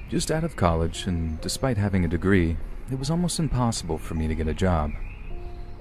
Just out of college, and despite having a degree, it was almost impossible for me to get a job.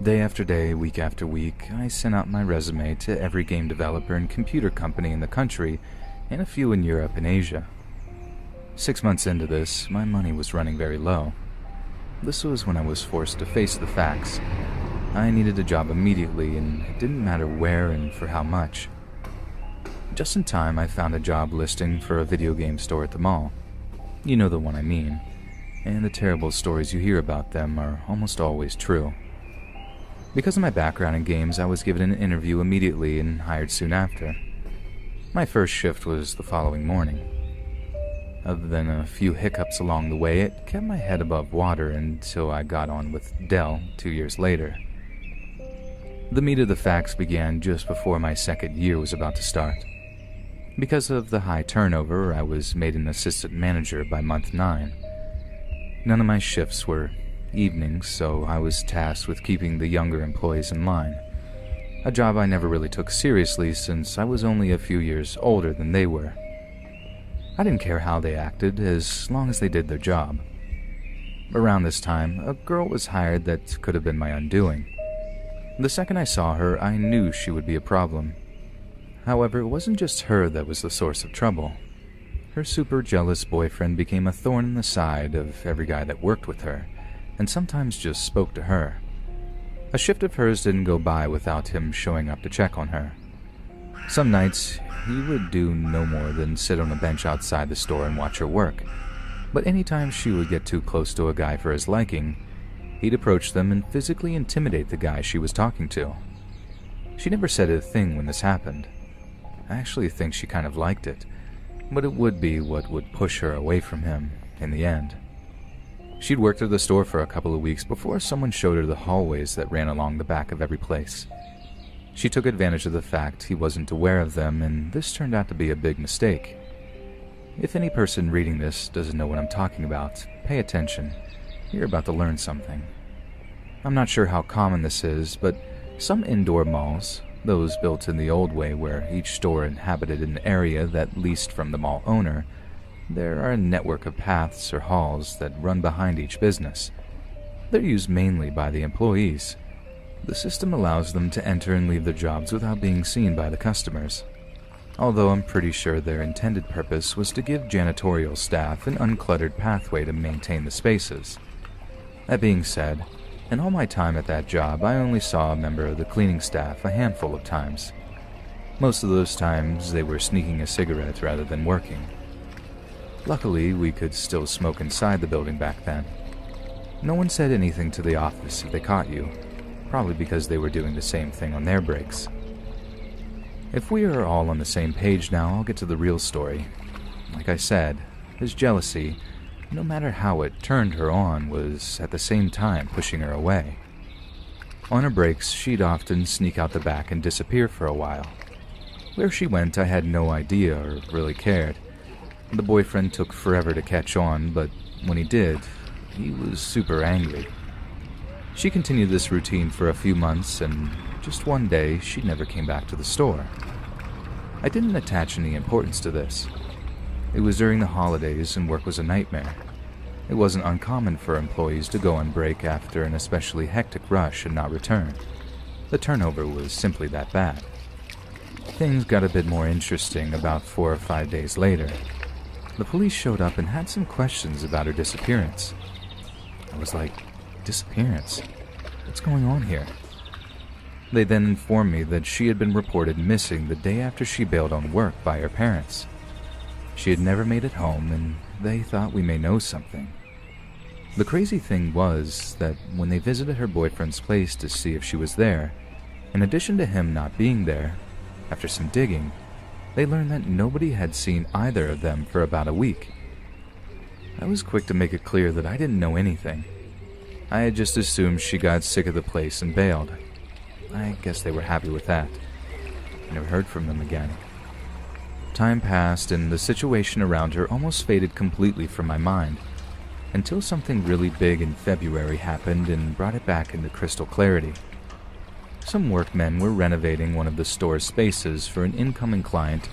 Day after day, week after week, I sent out my resume to every game developer and computer company in the country, and a few in Europe and Asia. 6 months into this, my money was running very low. This was when I was forced to face the facts. I needed a job immediately, and it didn't matter where and for how much. Just in time, I found a job listing for a video game store at the mall. You know the one I mean, and the terrible stories you hear about them are almost always true. Because of my background in games, I was given an interview immediately and hired soon after. My first shift was the following morning. Other than a few hiccups along the way, it kept my head above water until I got on with Dell 2 years later. The meat of the facts began just before my second year was about to start. Because of the high turnover, I was made an assistant manager by month 9. None of my shifts were evenings, so I was tasked with keeping the younger employees in line. A job I never really took seriously since I was only a few years older than they were. I didn't care how they acted as long as they did their job. Around this time, a girl was hired that could have been my undoing. The second I saw her, I knew she would be a problem. However, it wasn't just her that was the source of trouble. Her super jealous boyfriend became a thorn in the side of every guy that worked with her, and sometimes just spoke to her. A shift of hers didn't go by without him showing up to check on her. Some nights, he would do no more than sit on a bench outside the store and watch her work. But anytime she would get too close to a guy for his liking, he'd approach them and physically intimidate the guy she was talking to. She never said a thing when this happened. I actually think she kind of liked it, but it would be what would push her away from him in the end. She'd worked at the store for a couple of weeks before someone showed her the hallways that ran along the back of every place. She took advantage of the fact he wasn't aware of them, and this turned out to be a big mistake. If any person reading this doesn't know what I'm talking about, pay attention. You're about to learn something. I'm not sure how common this is, but some indoor malls, those built in the old way where each store inhabited an area that leased from the mall owner, there are a network of paths or halls that run behind each business. They're used mainly by the employees. The system allows them to enter and leave their jobs without being seen by the customers. Although I'm pretty sure their intended purpose was to give janitorial staff an uncluttered pathway to maintain the spaces. That being said, in all my time at that job, I only saw a member of the cleaning staff a handful of times. Most of those times, they were sneaking a cigarette rather than working. Luckily, we could still smoke inside the building back then. No one said anything to the office if they caught you, probably because they were doing the same thing on their breaks. If we are all on the same page now, I'll get to the real story. Like I said, his jealousy, no matter how it turned her on, was at the same time pushing her away. On her breaks, she'd often sneak out the back and disappear for a while. Where she went, I had no idea or really cared. The boyfriend took forever to catch on, but when he did, he was super angry. She continued this routine for a few months, and just one day, she never came back to the store. I didn't attach any importance to this. It was during the holidays, and work was a nightmare. It wasn't uncommon for employees to go on break after an especially hectic rush and not return. The turnover was simply that bad. Things got a bit more interesting about 4 or 5 days later. The police showed up and had some questions about her disappearance. I was like, disappearance? What's going on here? They then informed me that she had been reported missing the day after she bailed on work by her parents. She had never made it home, and they thought we may know something. The crazy thing was that when they visited her boyfriend's place to see if she was there, in addition to him not being there, after some digging, they learned that nobody had seen either of them for about a week. I was quick to make it clear that I didn't know anything. I had just assumed she got sick of the place and bailed. I guess they were happy with that. I never heard from them again. Time passed, and the situation around her almost faded completely from my mind, until something really big in February happened and brought it back into crystal clarity. Some workmen were renovating one of the store's spaces for an incoming client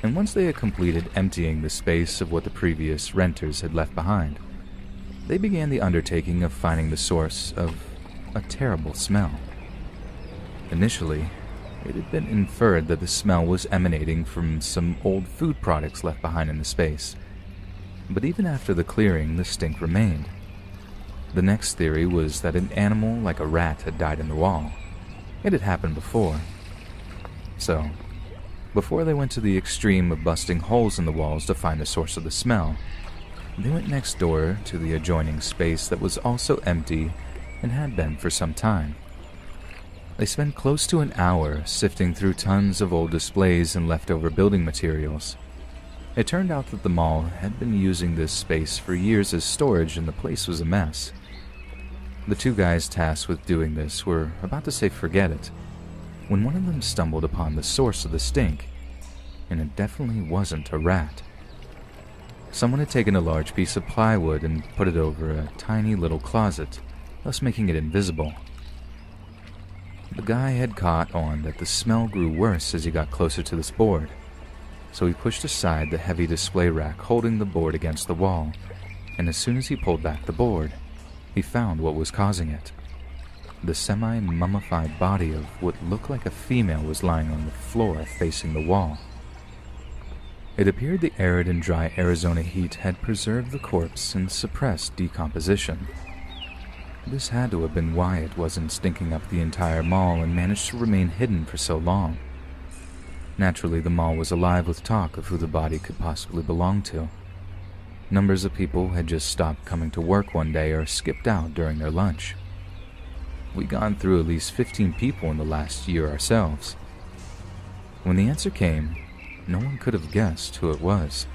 and once they had completed emptying the space of what the previous renters had left behind, they began the undertaking of finding the source of a terrible smell. Initially, it had been inferred that the smell was emanating from some old food products left behind in the space, but even after the clearing, the stink remained. The next theory was that an animal like a rat had died in the wall. It had happened before. So, before they went to the extreme of busting holes in the walls to find the source of the smell, they went next door to the adjoining space that was also empty and had been for some time. They spent close to an hour sifting through tons of old displays and leftover building materials. It turned out that the mall had been using this space for years as storage and the place was a mess. The two guys tasked with doing this were about to say forget it, when one of them stumbled upon the source of the stink, and it definitely wasn't a rat. Someone had taken a large piece of plywood and put it over a tiny little closet, thus making it invisible. The guy had caught on that the smell grew worse as he got closer to this board, so he pushed aside the heavy display rack holding the board against the wall, and as soon as he pulled back the board, he found what was causing it. The semi-mummified body of what looked like a female was lying on the floor facing the wall. It appeared the arid and dry Arizona heat had preserved the corpse and suppressed decomposition. This had to have been why it wasn't stinking up the entire mall and managed to remain hidden for so long. Naturally, the mall was alive with talk of who the body could possibly belong to. Numbers of people had just stopped coming to work one day or skipped out during their lunch. We'd gone through at least 15 people in the last year ourselves. When the answer came, no one could have guessed who it was.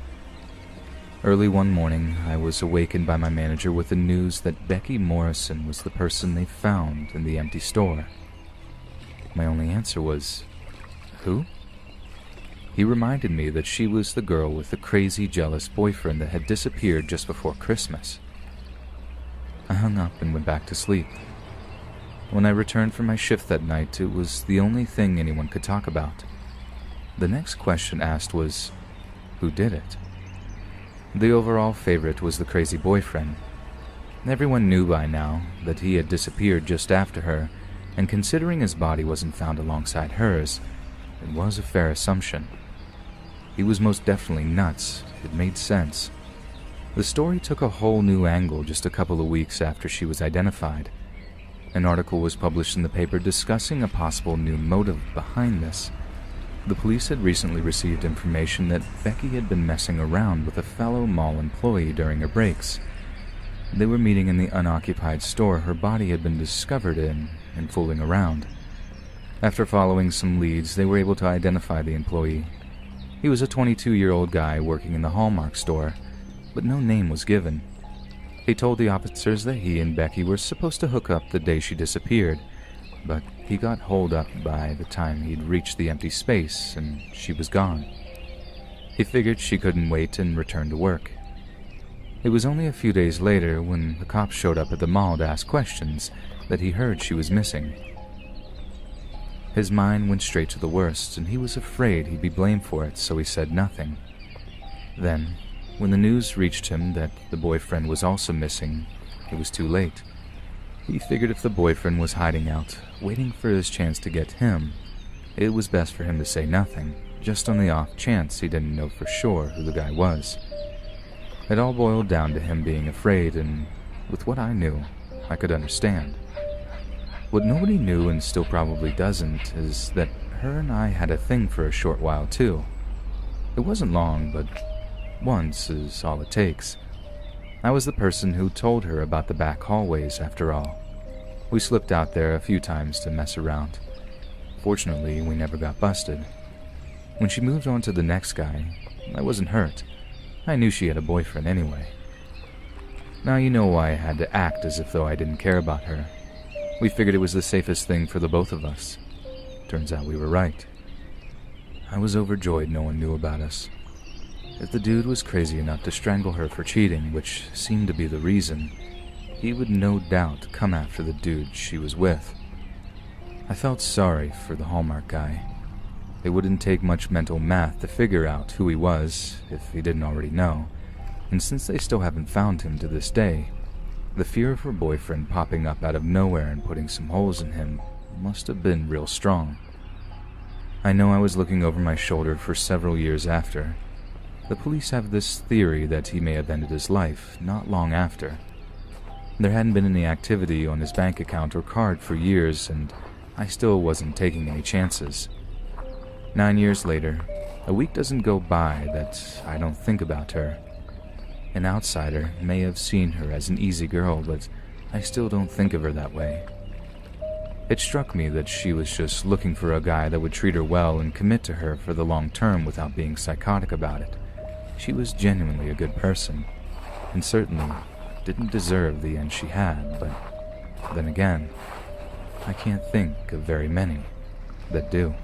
Early one morning, I was awakened by my manager with the news that Becky Morrison was the person they found in the empty store. My only answer was, who? He reminded me that she was the girl with the crazy, jealous boyfriend that had disappeared just before Christmas. I hung up and went back to sleep. When I returned from my shift that night, it was the only thing anyone could talk about. The next question asked was, who did it? The overall favorite was the crazy boyfriend. Everyone knew by now that he had disappeared just after her, and considering his body wasn't found alongside hers, it was a fair assumption. He was most definitely nuts. It made sense. The story took a whole new angle just a couple of weeks after she was identified. An article was published in the paper discussing a possible new motive behind this. The police had recently received information that Becky had been messing around with a fellow mall employee during her breaks. They were meeting in the unoccupied store her body had been discovered in and fooling around. After following some leads, they were able to identify the employee. He was a 22-year-old guy working in the Hallmark store, but no name was given. He told the officers that he and Becky were supposed to hook up the day she disappeared, but he got holed up by the time he'd reached the empty space and she was gone. He figured she couldn't wait and returned to work. It was only a few days later, when the cops showed up at the mall to ask questions, that he heard she was missing. His mind went straight to the worst, and he was afraid he'd be blamed for it, so he said nothing. Then, when the news reached him that the boyfriend was also missing, it was too late. He figured if the boyfriend was hiding out, waiting for his chance to get him, it was best for him to say nothing, just on the off chance he didn't know for sure who the guy was. It all boiled down to him being afraid, and with what I knew, I could understand. What nobody knew, and still probably doesn't, is that her and I had a thing for a short while too. It wasn't long, but once is all it takes. I was the person who told her about the back hallways, after all. We slipped out there a few times to mess around. Fortunately, we never got busted. When she moved on to the next guy, I wasn't hurt. I knew she had a boyfriend anyway. Now you know why I had to act as if though I didn't care about her. We figured it was the safest thing for the both of us. Turns out we were right. I was overjoyed no one knew about us. If the dude was crazy enough to strangle her for cheating, which seemed to be the reason, he would no doubt come after the dude she was with. I felt sorry for the Hallmark guy. It wouldn't take much mental math to figure out who he was, if he didn't already know, and since they still haven't found him to this day, the fear of her boyfriend popping up out of nowhere and putting some holes in him must have been real strong. I know I was looking over my shoulder for several years after. The police have this theory that he may have ended his life not long after. There hadn't been any activity on his bank account or card for years, and I still wasn't taking any chances. 9 years later, a week doesn't go by that I don't think about her. An outsider may have seen her as an easy girl, but I still don't think of her that way. It struck me that she was just looking for a guy that would treat her well and commit to her for the long term without being psychotic about it. She was genuinely a good person, and certainly didn't deserve the end she had, but then again, I can't think of very many that do.